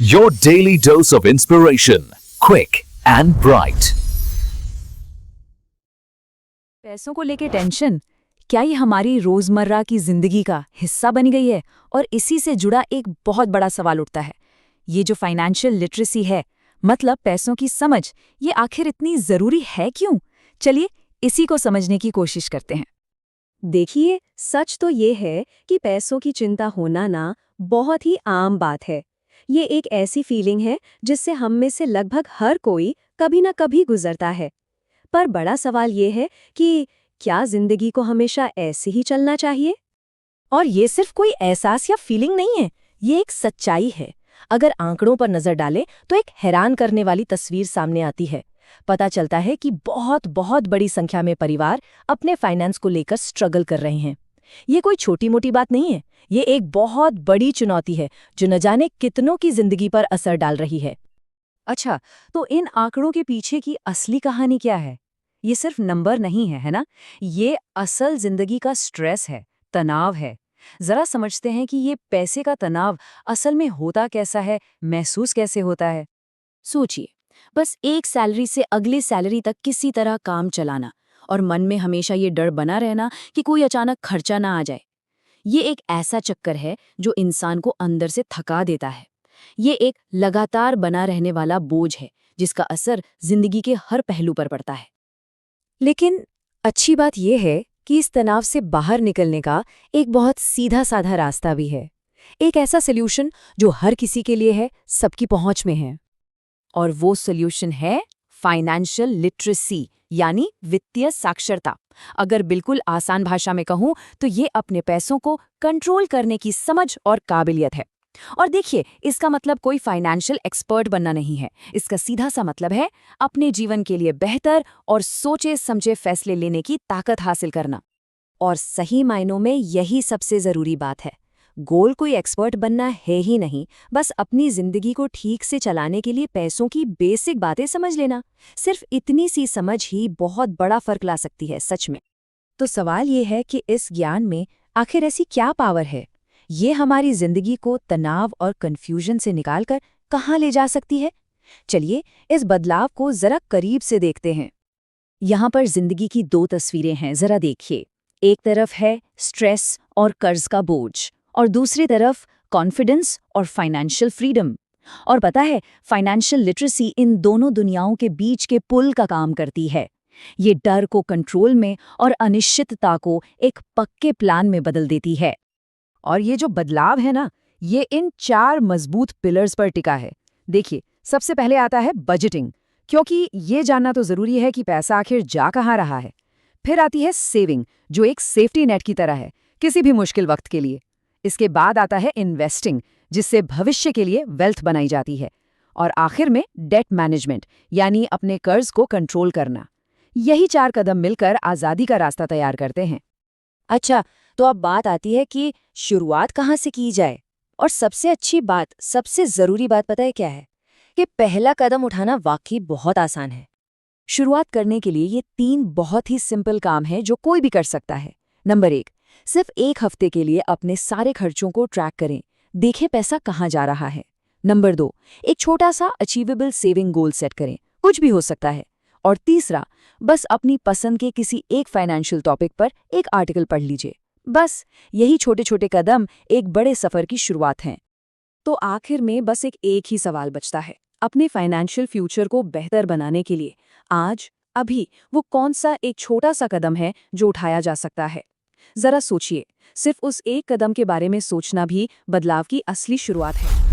Your daily dose of inspiration, quick and bright. पैसों को लेके टेंशन क्या ये हमारी रोजमर्रा की जिंदगी का हिस्सा बन गई है? और इसी से जुड़ा एक बहुत बड़ा सवाल उठता है, ये जो फाइनेंशियल लिटरेसी है, मतलब पैसों की समझ, ये आखिर इतनी जरूरी है क्यों? चलिए इसी को समझने की कोशिश करते हैं। देखिए, सच तो ये है कि पैसों की चिंता होना ना बहुत ही आम बात है। ये एक ऐसी फीलिंग है जिससे हम में से लगभग हर कोई कभी ना कभी गुजरता है। पर बड़ा सवाल ये है कि क्या जिंदगी को हमेशा ऐसे ही चलना चाहिए? और ये सिर्फ कोई एहसास या फीलिंग नहीं है, ये एक सच्चाई है। अगर आंकड़ों पर नजर डालें तो एक हैरान करने वाली तस्वीर सामने आती है। पता चलता है कि बहुत बहुत बड़ी संख्या में परिवार अपने फाइनेंस को लेकर स्ट्रगल कर रहे हैं। ये कोई छोटी मोटी बात नहीं है, ये एक बहुत बड़ी चुनौती है जो न जाने कितनों की जिंदगी पर असर डाल रही है। अच्छा, तो इन आंकड़ों के पीछे की असली कहानी क्या है? ये सिर्फ नंबर नहीं है ना? ये असल जिंदगी का स्ट्रेस है, तनाव है। जरा समझते हैं कि ये पैसे का तनाव असल में होता कैसा है, महसूस कैसे होता है। सोचिए, बस एक सैलरी से अगली सैलरी तक किसी तरह काम चलाना और मन में हमेशा ये डर बना रहना कि कोई अचानक खर्चा ना आ जाए। ये एक ऐसा चक्कर है जो इंसान को अंदर से थका देता है। ये एक लगातार बना रहने वाला बोझ है जिसका असर जिंदगी के हर पहलू पर पड़ता है। लेकिन अच्छी बात यह है कि इस तनाव से बाहर निकलने का एक बहुत सीधा साधा रास्ता भी है। एक ऐसा सॉल्यूशन जो हर किसी के लिए है, सबकी पहुंच में है। और वो सॉल्यूशन है फाइनेंशियल लिटरेसी, यानी वित्तीय साक्षरता। अगर बिल्कुल आसान भाषा में कहूं तो ये अपने पैसों को कंट्रोल करने की समझ और काबिलियत है। और देखिए, इसका मतलब कोई फाइनेंशियल एक्सपर्ट बनना नहीं है। इसका सीधा सा मतलब है अपने जीवन के लिए बेहतर और सोचे समझे फैसले लेने की ताकत हासिल करना। और सही मायनों में यही सबसे जरूरी बात है। गोल कोई एक्सपर्ट बनना है ही नहीं, बस अपनी जिंदगी को ठीक से चलाने के लिए पैसों की बेसिक बातें समझ लेना। सिर्फ इतनी सी समझ ही बहुत बड़ा फर्क ला सकती है, सच में। तो सवाल ये है कि इस ज्ञान में आखिर ऐसी क्या पावर है? ये हमारी जिंदगी को तनाव और कन्फ्यूजन से निकालकर कहाँ ले जा सकती है? चलिए इस बदलाव को जरा करीब से देखते हैं। यहाँ पर जिंदगी की दो तस्वीरें हैं, जरा देखिए। एक तरफ है स्ट्रेस और कर्ज का बोझ, और दूसरी तरफ कॉन्फिडेंस और फाइनेंशियल फ्रीडम। और पता है, फाइनेंशियल लिटरेसी इन दोनों दुनियाओं के बीच के पुल का काम करती है। ये डर को कंट्रोल में और अनिश्चितता को एक पक्के प्लान में बदल देती है। और ये जो बदलाव है ना, ये इन 4 मजबूत पिलर्स पर टिका है। देखिए, सबसे पहले आता है बजटिंग, क्योंकि ये जानना तो जरूरी है कि पैसा आखिर जा कहाँ रहा है। फिर आती है सेविंग, जो एक सेफ्टी नेट की तरह है किसी भी मुश्किल वक्त के लिए। इसके बाद आता है इन्वेस्टिंग, जिससे भविष्य के लिए वेल्थ बनाई जाती है। और आखिर में डेट मैनेजमेंट, यानी अपने कर्ज को कंट्रोल करना। यही 4 कदम मिलकर आज़ादी का रास्ता तैयार करते हैं। अच्छा, तो अब बात आती है कि शुरुआत कहाँ से की जाए? और सबसे अच्छी बात, सबसे जरूरी बात पता है क्या है? कि पहला कदम उठाना वाकई बहुत आसान है। शुरुआत करने के लिए ये 3 बहुत ही सिंपल काम हैं जो कोई भी कर सकता है। नंबर 1, सिर्फ 1 हफ्ते के लिए अपने सारे खर्चों को ट्रैक करें, देखें पैसा कहाँ जा रहा है। नंबर 2, एक छोटा सा अचीवेबल सेविंग गोल सेट करें, कुछ भी हो सकता है। और तीसरा, बस अपनी पसंद के किसी एक फाइनेंशियल टॉपिक पर एक आर्टिकल पढ़ लीजिए। बस यही छोटे छोटे कदम एक बड़े सफर की शुरुआत हैं। तो आखिर में बस एक ही सवाल बचता है, अपने फाइनेंशियल फ्यूचर को बेहतर बनाने के लिए आज, अभी वो कौन सा एक छोटा सा कदम है जो उठाया जा सकता है? जरा सोचिए, सिर्फ उस एक कदम के बारे में सोचना भी बदलाव की असली शुरुआत है।